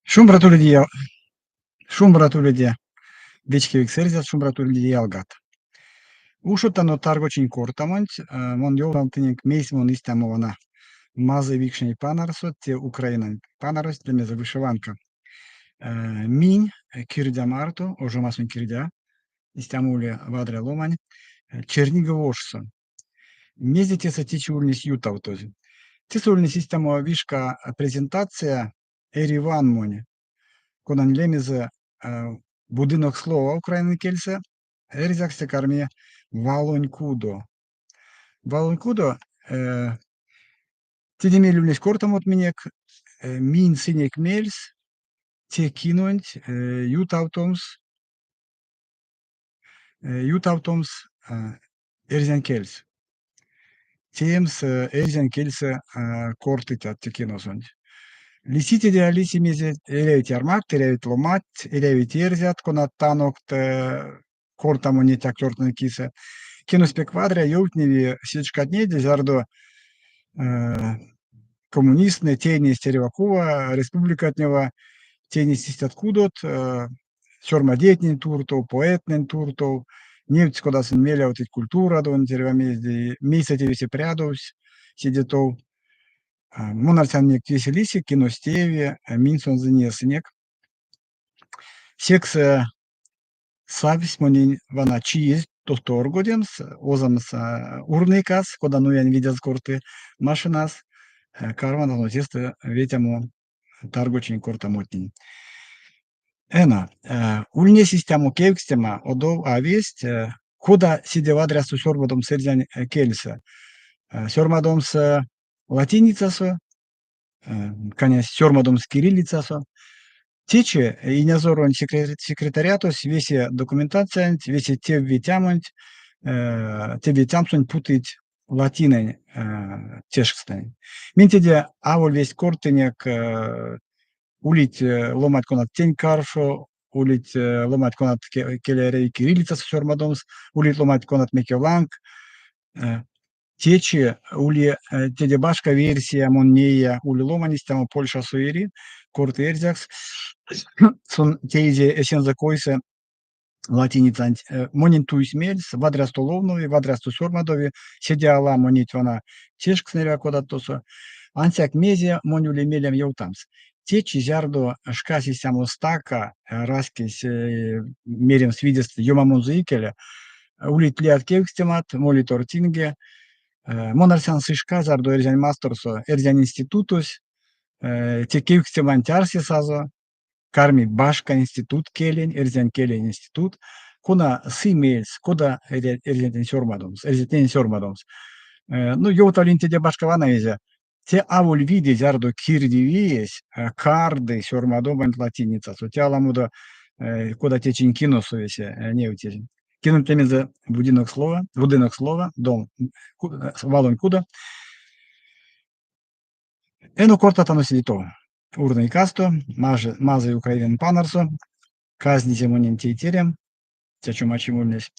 Шумбратулиди Шумбратулиди вечкевик сэрзят Шумбратулиди ялгат. Ушутано таргочин кортамонт, мон ёлантынек мейс мон истамована. Мазы викшний панарсот, те Украина панарос, для меза вышиванка. Минь, кирдя марту, ожо масын кирдя, истамуле вадре ломань, черниговошса. Мезе теса тичурнис ютавтози. Тисульнис истамова вишка презентация Ереван моне. Кодан лемезе будинок слова України кельце, ерзякся кармie Валонькудо. Валонькудо тидемелюлес кортамот минек, мин синек мельс, те кинуть, ютавтомс эрзян кельс. Темс эрзян кельсе кортытят те киносонь. Лисите де алиси мезе элевит ярмак, элевит ломат, элевит ерзят, конаттанок кортамонит актёртны кисе. Кинус пе квадре ёлтневи сечкатне дезардо коммунистны тени стеревакува, республика от него тени систят кудот, сёрмадетнин туртов, поэтнин туртов, нефть кодасын меля вот эти культура дон деревамезди, мейса девиси прядовс, сидетов. Монарсян мек веселиси, киностеви, минсон занесенек. Секс савис монин вана чиз тосторгоденс, озамс урникас, кода ну я не видел скорты машинас, карван анотесты ветямо таргочин кортамотнин. Ена, ульне систему кевкстема одов авест, кода сидев адресу сёрмадом сэрзян кельса. Сёрмадомс латиницасо, конечно, сёрмадомс кириллицасо. Тече и нязорон секретариатос весе документация, весе те витямонт, те витямсон путать латинень тешкстань. Минтеде авол весь кортенек улить ломать конат тень каршо, улить ломать конат келерей кириллица с сёрмадомс, улить ломать конат мекеланг, тече ули теде башка версия моннея ули ломанистама Польша суери, корт эрзякс, сон тейзе эсен закойсе латиницант монин туис мельс, вадрясту ловнови, вадрясту сёрмадови, седяла монить вона тешк снеря кодатосо, ансяк мезе монюли мелем еутамс. Течи зярдо шкаси сямо стака, раскис мерем свидетельств юмамузыкеля, улит лиат кевкстемат, молит ортинге, монарсян сышка зардо эрзян мастерсо, эрзян институтус, те кевкстеман тярсисазо, карми башка институт келен, эрзян келен институт, кона симельс, кода эрзян сёрмадомс. Ну, ёвталин теде башка вана везе, те авул види зярдо кирди виес, карды сёрмадоман латиницасо, те аламуда кода те чинкиносу весе, не утезин. Кинем темезе будинок слова, дом, валон куда. Ено кортатано сидито. Урный касто, мазы Украинен панарсо, казни зимонин тейтерем, тячумачимульнес.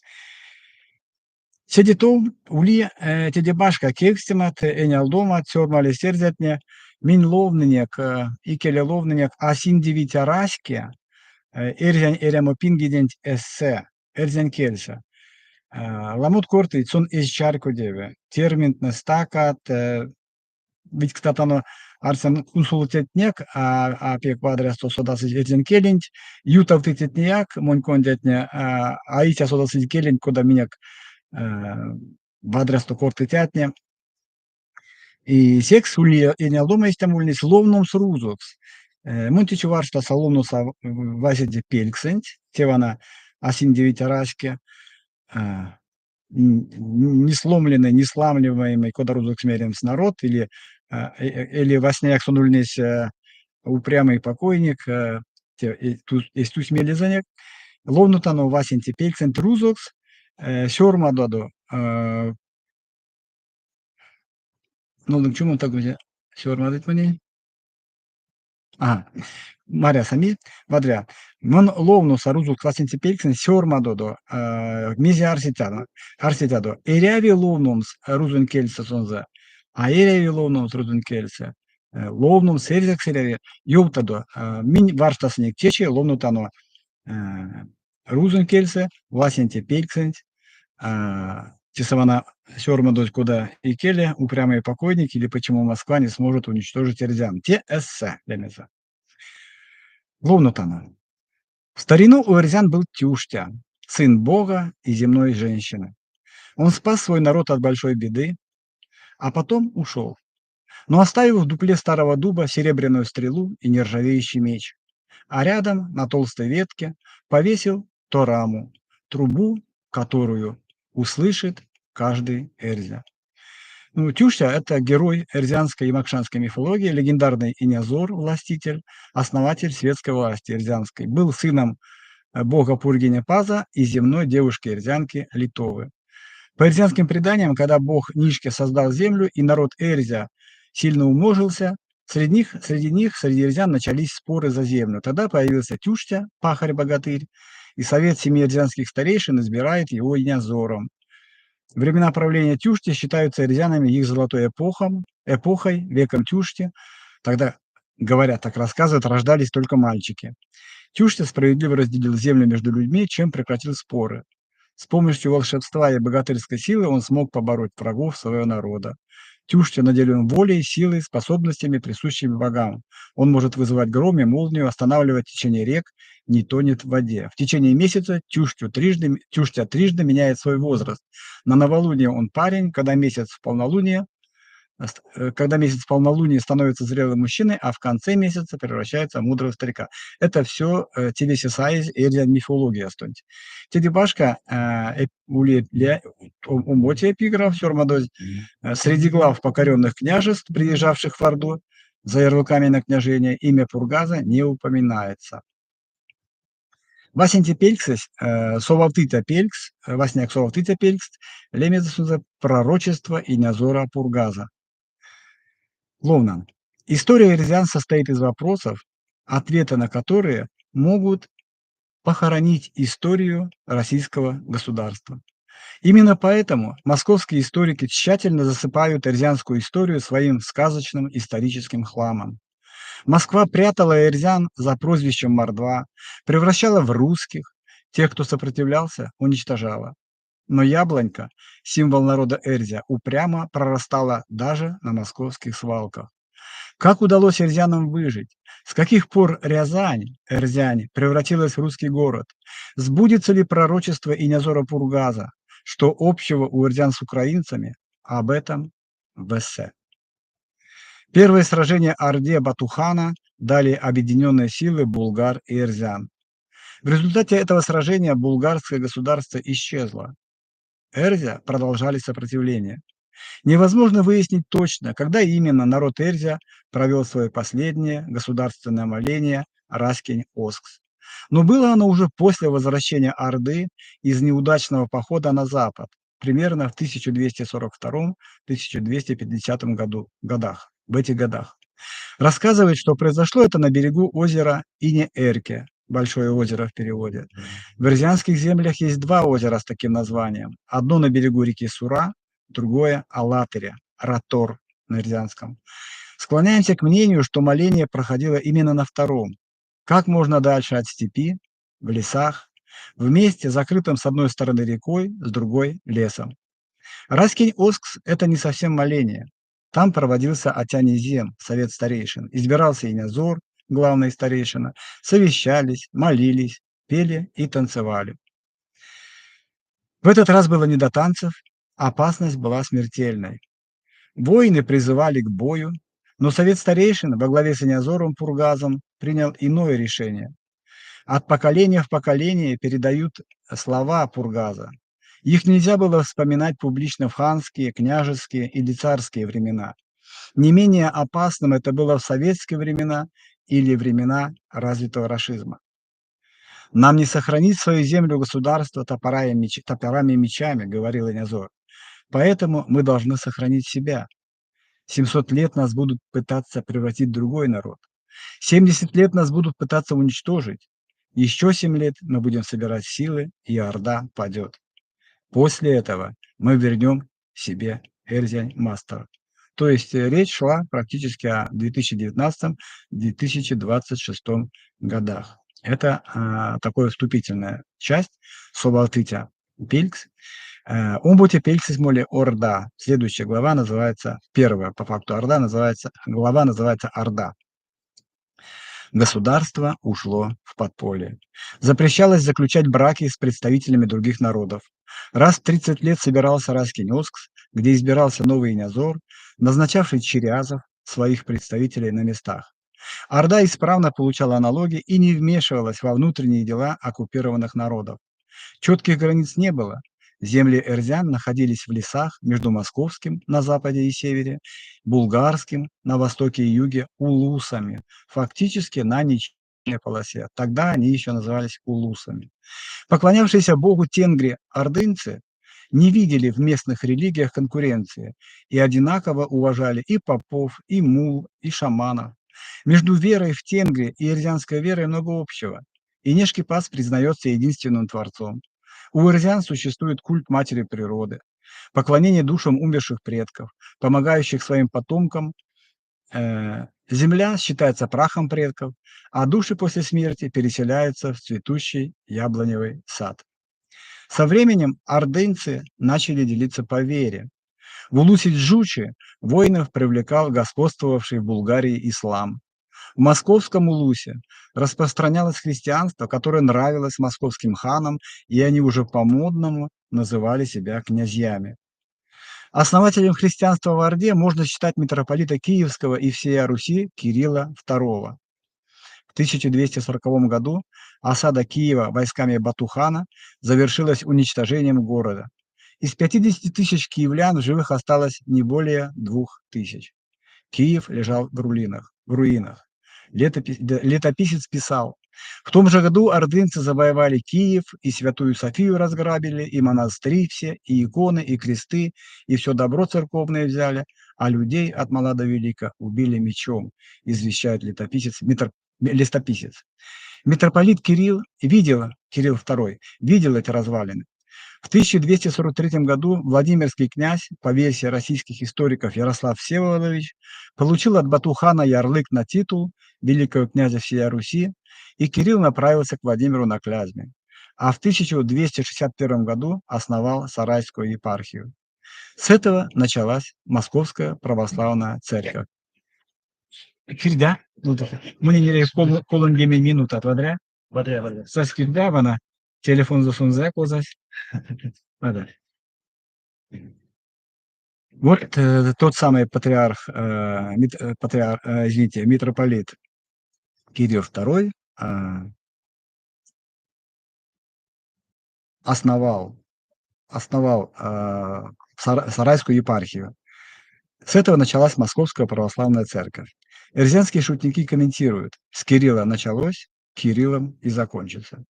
Сидито ули теде башка кекстемат, энял дома, цёрмали серзятне, мин ловнынек, икеле ловнынек, асин девитя раське, эрзян эремо пингидент эссе, эрзян кельса. Ламут корты цун исчарко деве, термин стакат, ведь кстати, арсен консултетнек, пек квадресто содасы эрзян келент, ютав тететняк, мон кондетне, итя содасы келент, кода минек квадресто корты тятне. И секс ули энялдома истамульни словном срузокс. Монтичу варста салонуса вазиде пельксент, тевана асин девятярашке, не сломленный, не сламливаемый кодарузок смеренс народ, или во сне нулнесь упрямый покойник, есть ту смели занек, ловнутано васинти пельксент рузокс, сёрмадодо, ну, к чему так будет? Сёрмадыть мне? Мария сами, вадря. Мон ловну сарузу классинти пельксен сёрмадодо, мизи арситядо. Эряви ловнумс рузун кельса сонза, а эряви ловнумс рузун кельса. Ловнун серзекселери юлтадо мин варштасник тече ловнутано рузун кельсе, власенте пельксент, Тесавана Сёрма дочь куда и Келли, упрямые покойники, или почему Москва не сможет уничтожить Эрзян. Те эссе, лемеза. Ловнутано. В старину у Эрзян был Тюштя, сын Бога и земной женщины. Он спас свой народ от большой беды, а потом ушел, но оставил в дупле старого дуба серебряную стрелу и нержавеющий меч, а рядом на толстой ветке повесил тораму, трубу, которую услышит каждый Эрзя. Ну, Тюштя – это герой эрзианской и макшанской мифологии, легендарный Инязор, властитель, основатель светской власти эрзианской. Был сыном бога Пургиня Паза и земной девушки-эрзянки Литовы. По эрзианским преданиям, когда бог Нишке создал землю и народ Эрзя сильно умножился, среди эрзян начались споры за землю. Тогда появился Тюштя, пахарь-богатырь, и совет семи эрзянских старейшин избирает его Инязором. Времена правления Тюшти считаются эрзянами их золотой эпохой, веком Тюшти. Тогда, говорят, так рассказывают, рождались только мальчики. Тюштя справедливо разделил землю между людьми, чем прекратил споры. С помощью волшебства и богатырской силы он смог побороть врагов своего народа. Тюштя наделен волей, силой, способностями, присущими богам. Он может вызывать гром и молнию, останавливать течение рек, не тонет в воде. В течение месяца Тюштя трижды меняет свой возраст. На новолуние он парень, когда месяц в полнолуние становится зрелым мужчиной, а в конце месяца превращается в мудрого старика. Это все тивеси сайз эрзян мифология стонть. Теди башка умоти эпиграф сёрмадозь среди глав покоренных княжеств, приезжавших в Орду за ярлыками на княжение, имя Пургаза не упоминается. Васенти пельксес, совалтыта пелькс, васняк совалтыта пелькс, лемеза пророчество Инязора Пургаза. Ловнан. История эрзян состоит из вопросов, ответы на которые могут похоронить историю российского государства. Именно поэтому московские историки тщательно засыпают эрзянскую историю своим сказочным историческим хламом. Москва прятала эрзян за прозвищем Мордва, превращала в русских, тех, кто сопротивлялся, уничтожала. Но яблонька, символ народа Эрзя, упрямо прорастала даже на московских свалках. Как удалось эрзянам выжить? С каких пор Эрзянь, превратилась в русский город? Сбудется ли пророчество Инязора Пургаза? Что общего у эрзян с украинцами? Об этом в эссе. Первое сражение Орде Батухана дали объединенные силы булгар и эрзян. В результате этого сражения булгарское государство исчезло. Эрзя продолжали сопротивление. Невозможно выяснить точно, когда именно народ Эрзя провел свое последнее государственное моление Раскинь-Оскс. Но было оно уже после возвращения Орды из неудачного похода на запад, примерно в 1242-1250 годах, в этих годах. Рассказывает, что произошло это на берегу озера Ине-Эрке, Большое озеро в переводе. В эрзянских землях есть два озера с таким названием. Одно на берегу реки Сура, другое – Алатыря, Ратор на эрзянском. Склоняемся к мнению, что моление проходило именно на втором. Как можно дальше от степи, в лесах, в месте, закрытом с одной стороны рекой, с другой – лесом. Раскинь-Оскс – это не совсем моление. Там проводился Атянизем, совет старейшин. Избирался Инязор, главный старейшина, совещались, молились, пели и танцевали. В этот раз было не до танцев, опасность была смертельной. Воины призывали к бою, но совет старейшин во главе с Инязором Пургазом принял иное решение. От поколения в поколение передают слова Пургаза. Их нельзя было вспоминать публично в ханские, княжеские или царские времена. Не менее опасным это было в советские времена или времена развитого рашизма. «Нам не сохранить свою землю государства топорами и мечами», — говорил Инязор. «Поэтому мы должны сохранить себя. 700 лет нас будут пытаться превратить в другой народ. 70 лет нас будут пытаться уничтожить. Еще 7 лет мы будем собирать силы, и Орда падет. После этого мы вернем себе Эрзянь Мастер. То есть речь шла практически о 2019-2026 годах. Это такая вступительная часть Совалтытя Пельгс. Умбути Пельгсисмоли Орда. Следующая глава называется, первая по факту Орда называется, глава называется Орда. Государство ушло в подполье. Запрещалось заключать браки с представителями других народов. Раз в 30 лет собирался Раскинёскс, где избирался новый Инязор, назначавший чирязов, своих представителей на местах. Орда исправно получала налоги и не вмешивалась во внутренние дела оккупированных народов. Четких границ не было. Земли эрзян находились в лесах между Московским на западе и севере, Булгарским на востоке и юге улусами, фактически на нейтральной полосе. Тогда они еще назывались улусами. Поклонявшиеся богу Тенгри ордынцы не видели в местных религиях конкуренции и одинаково уважали и попов, и мул, и шаманов. Между верой в Тенгри и эрзянской верой много общего. И Нешкипас признается единственным творцом. У эрзян существует культ матери природы, поклонение душам умерших предков, помогающих своим потомкам. Земля считается прахом предков, а души после смерти переселяются в цветущий яблоневый сад. Со временем ордынцы начали делиться по вере. В Улусе-Джучи воинов привлекал господствовавший в Булгарии ислам. В московском Улусе распространялось христианство, которое нравилось московским ханам, и они уже по-модному называли себя князьями. Основателем христианства в Орде можно считать митрополита Киевского и всея Руси Кирилла II. В 1240 году осада Киева войсками Батухана завершилась уничтожением города. Из 50 тысяч киевлян в живых осталось не более 2000. Киев лежал в руинах. Летописец писал: в том же году ордынцы завоевали Киев, и Святую Софию разграбили, и монастыри все, и иконы, и кресты, и все добро церковное взяли, а людей от мала до велика убили мечом, извещает летописец. Митрополит Кирилл II видел эти развалины. В 1243 году Владимирский князь, по версии российских историков Ярослав Всеволодович, получил от Батухана ярлык на титул великого князя всея Руси, и Кирилл направился к Владимиру на Клязьме, а в 1261 году основал Сарайскую епархию. С этого началась Московская православная церковь. Кирда, мне не колонгеми минута отвадря. Сас кирда бана телефон засунзе козась. Вот тот самый митрополит Кирилл II основал Сарайскую епархию. С этого началась Московская православная церковь. Эрзянские шутники комментируют: с Кирилла началось, Кириллом и закончится.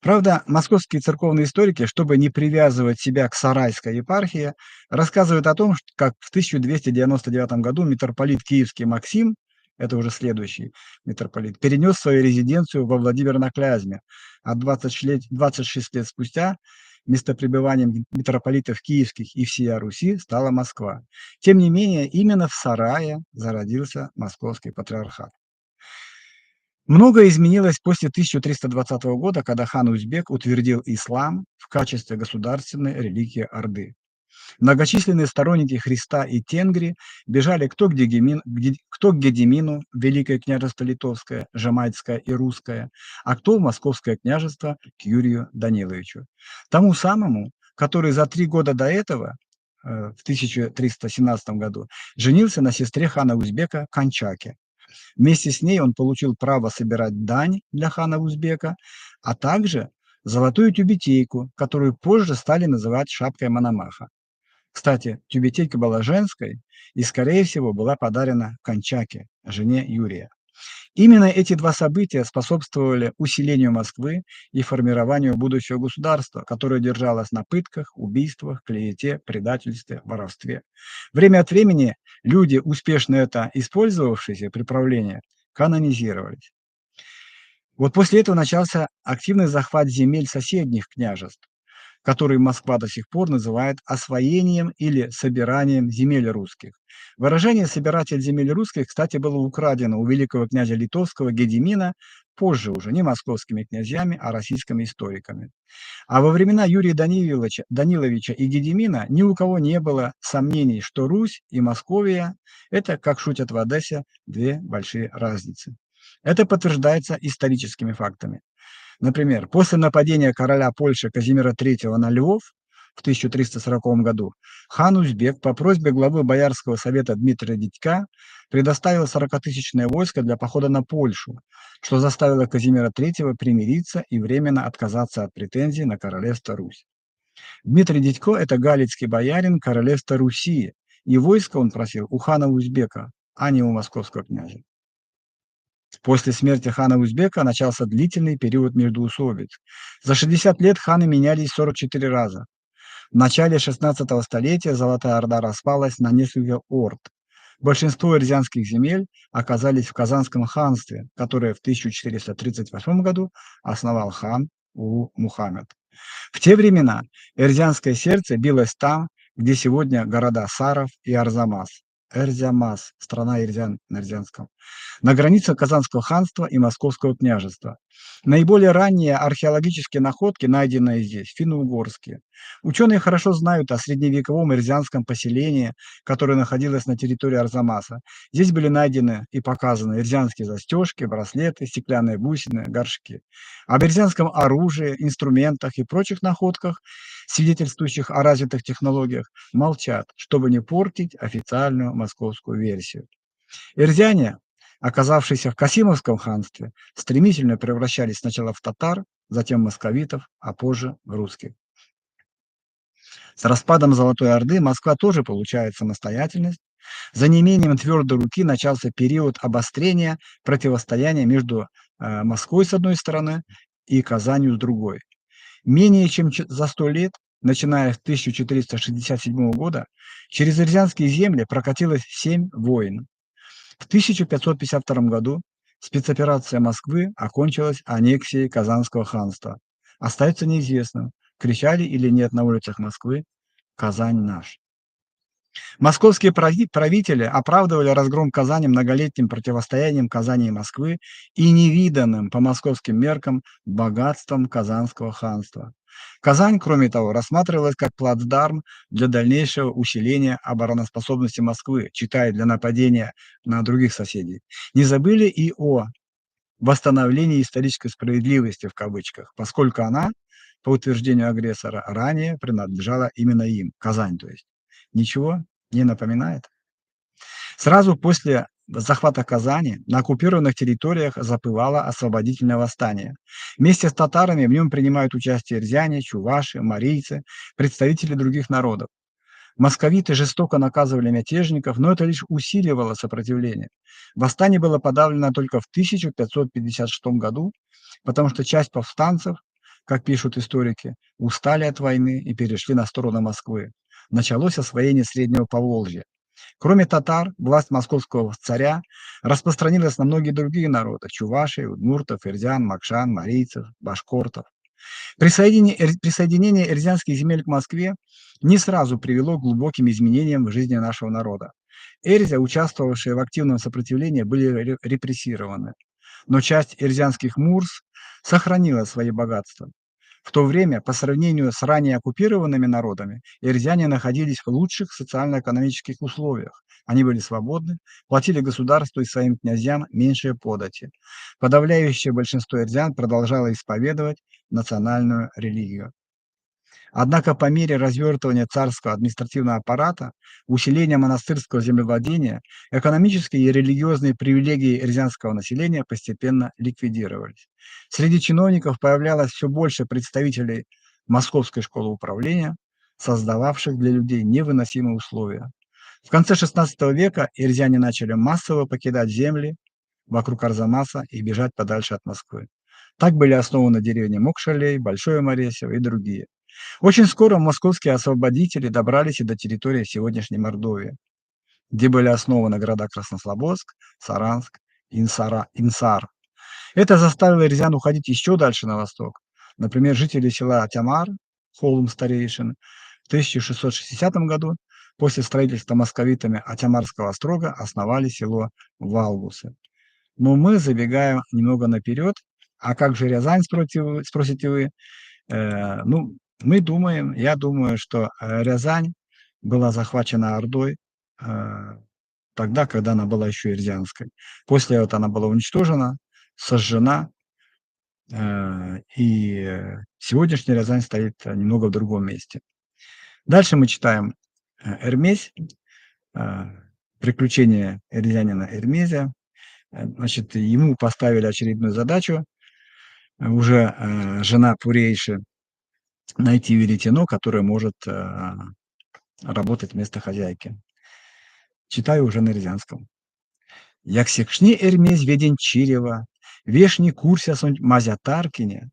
Правда, московские церковные историки, чтобы не привязывать себя к Сарайской епархии, рассказывают о том, как в 1299 году митрополит Киевский Максим, это уже следующий митрополит, перенес свою резиденцию во Владимир на Клязьме, а 26 лет спустя местопребыванием митрополитов киевских и всея Руси стала Москва. Тем не менее, именно в Сарае зародился московский патриархат. Многое изменилось после 1320 года, когда хан Узбек утвердил ислам в качестве государственной религии Орды. Многочисленные сторонники Христа и Тенгри бежали кто к Гедимину, Великое княжество Литовское, Жемайцкое и Русское, а кто в Московское княжество к Юрию Даниловичу. Тому самому, который за 3 года до этого, в 1317 году, женился на сестре хана Узбека Кончаке. Вместе с ней он получил право собирать дань для хана Узбека, а также золотую тюбетейку, которую позже стали называть шапкой Мономаха. Кстати, тюбетейка была женской и, скорее всего, была подарена Кончаке, жене Юрия. Именно эти два события способствовали усилению Москвы и формированию будущего государства, которое держалось на пытках, убийствах, клевете, предательстве, воровстве. Время от времени люди, успешно это использовавшиеся при правлении, канонизировались. Вот после этого начался активный захват земель соседних княжеств. который Москва до сих пор называет освоением или собиранием земель русских. Выражение «собиратель земель русских», кстати, было украдено у великого князя литовского Гедимина позже уже не московскими князьями, а российскими историками. А во времена Юрия Даниловича и Гедемина ни у кого не было сомнений, что Русь и Московия – это, как шутят в Одессе, две большие разницы. Это подтверждается историческими фактами. Например, после нападения короля Польши Казимира III на Львов в 1340 году хан Узбек по просьбе главы Боярского совета Дмитрия Дядька предоставил 40-тысячное войско для похода на Польшу, что заставило Казимира III примириться и временно отказаться от претензий на королевство Русь. Дмитрий Дядько – это галицкий боярин королевства Руси, и войско он просил у хана Узбека, а не у московского князя. После смерти хана Узбека начался длительный период междоусобиц. За 60 лет ханы менялись 44 раза. В начале 16 столетия Золотая Орда распалась на несколько орд. Большинство эрзянских земель оказались в Казанском ханстве, которое в 1438 году основал хан Улу Мухаммед. В те времена эрзянское сердце билось там, где сегодня города Саров и Арзамас. Эрзямас, страна Эрзян на эрзянском, на границе Казанского ханства и Московского княжества. Наиболее ранние археологические находки, найденные здесь, финно-угорские. Ученые хорошо знают о средневековом эрзянском поселении, которое находилось на территории Арзамаса. Здесь были найдены и показаны эрзянские застежки, браслеты, стеклянные бусины, горшки. Об эрзянском оружии, инструментах и прочих находках, свидетельствующих о развитых технологиях, молчат, чтобы не портить официальную московскую версию. Эрзяне, оказавшиеся в Касимовском ханстве, стремительно превращались сначала в татар, затем в московитов, а позже в русских. С распадом Золотой Орды Москва тоже получает самостоятельность. За неимением твердой руки начался период обострения противостояния между Москвой с одной стороны и Казанью с другой. Менее чем за 100 лет, начиная с 1467 года, через эрзянские земли прокатилось 7 войн. В 1552 году спецоперация Москвы окончилась аннексией Казанского ханства. Остается неизвестным, кричали или нет на улицах Москвы «Казань наш». Московские правители оправдывали разгром Казани многолетним противостоянием Казани и Москвы и невиданным по московским меркам богатством Казанского ханства. Казань, кроме того, рассматривалась как плацдарм для дальнейшего усиления обороноспособности Москвы, читая для нападения на других соседей. Не забыли и о восстановлении исторической справедливости в кавычках, поскольку она, по утверждению агрессора, ранее принадлежала именно им, Казань, то есть. Ничего не напоминает? Сразу после захвата Казани на оккупированных территориях запылало освободительное восстание. Вместе с татарами в нем принимают участие эрзяне, чуваши, марийцы, представители других народов. Московиты жестоко наказывали мятежников, но это лишь усиливало сопротивление. Восстание было подавлено только в 1556 году, потому что часть повстанцев, как пишут историки, устали от войны и перешли на сторону Москвы. Началось освоение Среднего Поволжья. Кроме татар, власть московского царя распространилась на многие другие народы – чувашей, удмуртов, эрзян, макшан, марийцев, башкортов. Присоединение эрзянских земель к Москве не сразу привело к глубоким изменениям в жизни нашего народа. Эрзя, участвовавшие в активном сопротивлении, были репрессированы, но часть эрзянских мурс сохранила свои богатства. В то время, по сравнению с ранее оккупированными народами, эрзяне находились в лучших социально-экономических условиях. Они были свободны, платили государству и своим князьям меньшие подати. Подавляющее большинство эрзян продолжало исповедовать национальную религию. Однако по мере развертывания царского административного аппарата, усиления монастырского землевладения, экономические и религиозные привилегии эрзянского населения постепенно ликвидировались. Среди чиновников появлялось все больше представителей Московской школы управления, создававших для людей невыносимые условия. В конце XVI века эрзяне начали массово покидать земли вокруг Арзамаса и бежать подальше от Москвы. Так были основаны деревни Мокшалей, Большое Моресево и другие. Очень скоро московские освободители добрались и до территории сегодняшней Мордовии, где были основаны города Краснослободск, Саранск, Инсар. Это заставило эрзян уходить еще дальше на восток. Например, жители села Атямар холм старейшин. В 1660 году после строительства московитами Атямарского острога основали село Валгусы. Но мы забегаем немного наперед. А как же Рязань, спросите вы? Ну, я думаю, что Рязань была захвачена Ордой тогда, когда она была еще и Рязанской. После этого она была уничтожена, сожжена, и сегодняшняя Рязань стоит немного в другом месте. Дальше мы читаем Эрмесь, приключения рязанина Эрмезия. Значит, ему поставили очередную задачу, уже жена Пурейши, найти веретено, которое может работать вместо хозяйки. Читаю уже на рязанском. Як секшни Эрмесь ведень Чирева, вешни курся сонь мазятаркине,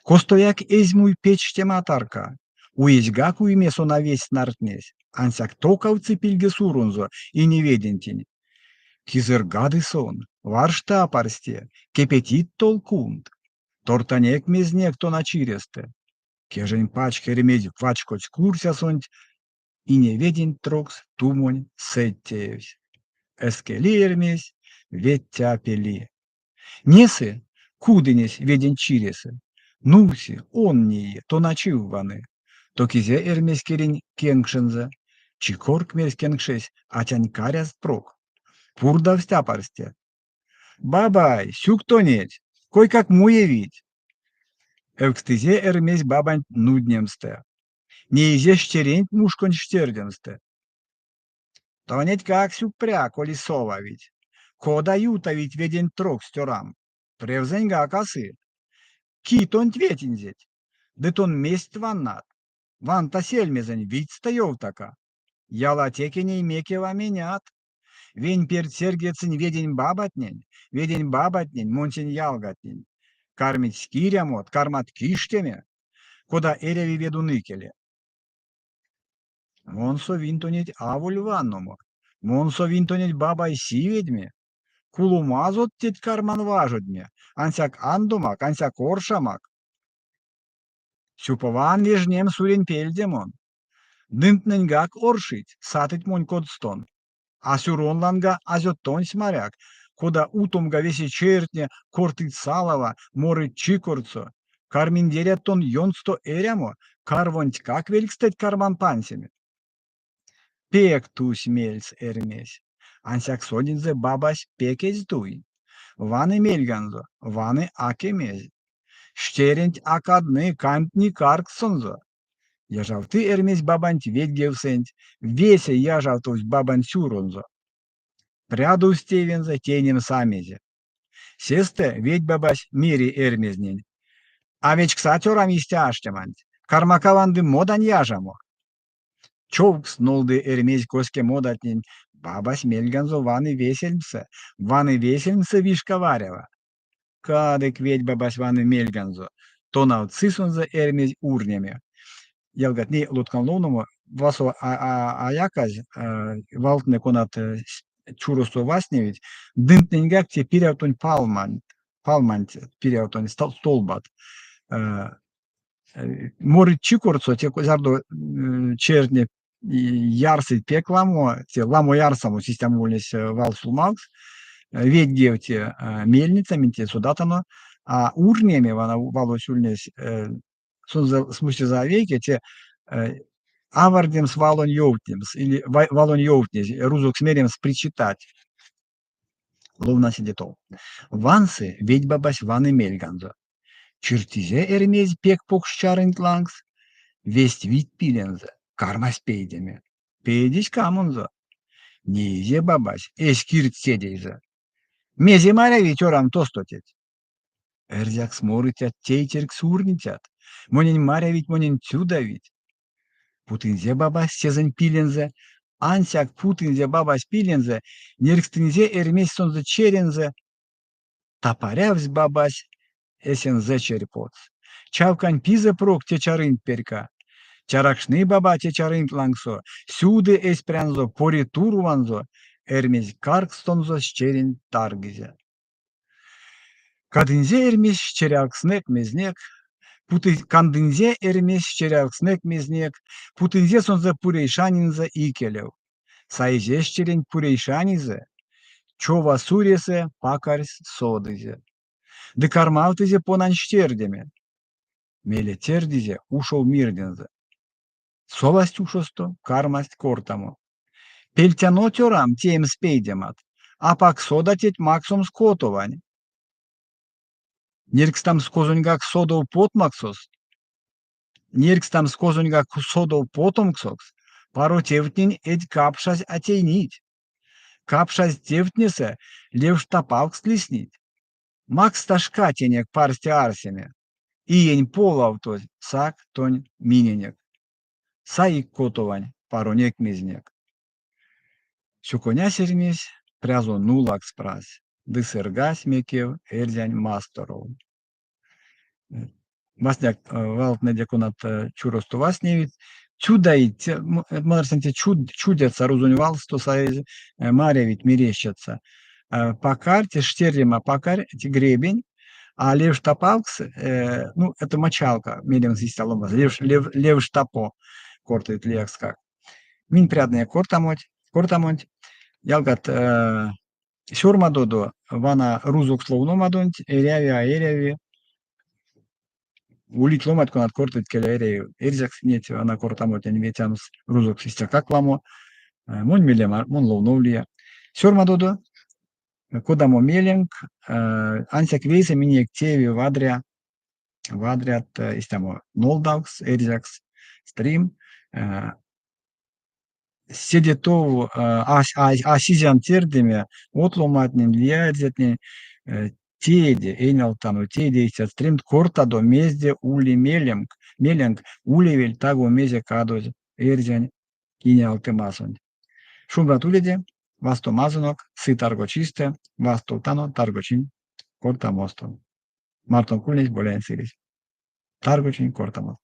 костояк эзьмуй печь тематарка, уезьгак уймесо на весь нартнесь, ансяк токавцы пильгесурунзо и неведентень. Кизыргады сон, варшта парсте, кепетит толкунд, тортанек мезнек то начиресте, кежень пачка ремедь вачкоч курся сонь, и неведень трокс тумонь сеттеевсь. Эскели Эрмесь, ведь тяпели. Несы, куденесь ведень чиресы, нуси, онние, то начивваны, то кизе Эрмесь керень кенгшензе, чикорк мерс кенгшесь, атянь каряст прок, пурда встяпарсте. Бабай, сюк тонеть, кой как муевить. Эвкстезе Эрмесь бабань нуднемсте, не изе щерень мушкон штердемсте. Тонеть как сюпря, коли сова ведь. Кода юта ведь ведень трок стёрам. Превзеньга косы. Китон тветинзеть. Детон месть ваннат. Ванта сельмезень ведь стоёв така. Яла текеней мекева менят. Вень перед сергецень ведень бабатнень, монсень ялгатнень. Кармить скирямот, кармат киштеме. Кода эреви веду ныкеле. Монсо винтонеть авуль ванному. Монсо винтонеть бабай сиведьме. Кулумазот теть карман важодме. Ансяк андумак, ансяк оршамак. Сюпован вежнем сурень пельдемон. Дынтненьгак оршить, сатыть монь кодстон. А сюронланга азеттон смаряк. Кода утомга веси чертне, кортыть салова, морыть чикорцо. Карминдерятон йонсто эрямо, карвонть как великстать карман пансями. Пек тусь мельс Эрмесь. Ансяк содинзе бабась пекесь дуй. Ваны мельганзо, ваны акемез. Штеренть акадны кантни карксонзо. Яжавты Эрмесь бабанть ведгевсенть, весе яжавтусь бабан сюронзо. Пряду стевенза тенем самезе. Сесте ведь бабась мири Эрмезнень. А ведь ксатёрам истяштеманть, кармакаванды модан яжамо. Човкс нолды Эрмесь коске модатнень, бабась мельганзо ваны весельмсе вишка варева. Кадык ведь бабась ваны мельганзо, то навцисунза Эрмесь урнями. Jelgat lutkallunuma vaso ajakas valtne konat чурусу васневить, дынтненгак те переутонь палмант переутонь столбат. Морит чикурцо те зардо черне ярсить пекламо, те ламо ярсаму систему вольнес валсулмакс, ведь гевте мельницами те судатано, а урнеми вана валосюльнес смысле завеки те авардемс валон йоутнемс или валон йоутнес, рузок смеремс причитать. Ловна сидетол. Вансы ведь бабась ваны мельганзо. Чертизе Эрмесь пек покшчарент лангс, весть вид пилензе, кармас пейдеме. Пейдись камунзо. Неизе бабась, эскирт седейзе. Мези маря ветерам тостотеть. Эрзяк сморытят, тейтерк сурнитят. Монень маря ведь монень тюда ведь. Путынзе бабась сезень пилензе, ансяк путынзе бабась пилензе, неркстынзе Эрмесь сонзе черензе, тапарявсь бабась эсензе черпоц. Чавкань пизе прок те чарынт перка. Чаракшны баба те чарынт лангсо, сюды эспрянзо, пори турванзо, Эрмесь каркстонзо щерень таргизе. Кадынзе Эрмесь черякснек мезнек, Kandınze erimes çeralksnek meznek, putınze sonza pureyşaninza ikelev. Sayjeşçerin pureyşanize, çova surese pakars sodıze. Dıkarmaltıze ponanşterdeme. Meleterdize ушов мирдензе. Соласть ушосто, кармасть кортамо. Пельтяно тёрам тем спейдемат, а пак содатеть максом скотовань. Ниркстам скозуньгак содов потмаксос, ниркстам скозуньгак содов потомксокс, паро тевтнин эдь капшась атейнить. Капшась тевтнесе левштапалкс лиснить. Макс ташка тенек парсте арсеме. Иень полавтось сак тонь миненек. Саик котовань паронек мизнек. Сюконя сермесь прязо нулак спрась. Дысыргась мекев эрзянь масторов. Vasняк валтне деконат чуросту васневит. Чудait, мадарсенте чудятся розуньвалсто сайз маревит мерещатся. По карте штерема покарь гребень, а левштапалкс, ну, это мочалка, медиум систаломас, левштапо, кортает лекскак. Мин прядная кортамонть, ялгат сюрмадодо, вана рузук словномадонть, эряви, улит ломат конат кортит келере, эрзякс нет, она кортамот, я не ветямс, рузук систякак ламо, мон милема, мон ловновлия. Сюрмадодо, кодамо меленг, ансяк вейса миниек теви вадрят, истамо нолдавкс, эрзякс, стрим, седетов, асизян тердеме, отломатнин, лиядзетнин, теде, эйналтану, теде, истят стрим, кортадо, мезде, ули, меленг, улевель, тагу, мезе, кадоз, эрзянь, кинялтемасон. Шумбрат уледе, васто мазанок, сы тарго чисте, васто тано, таргочин, корта мостом. Мартон кулнись, болян сирис. Таргочин, корта мост.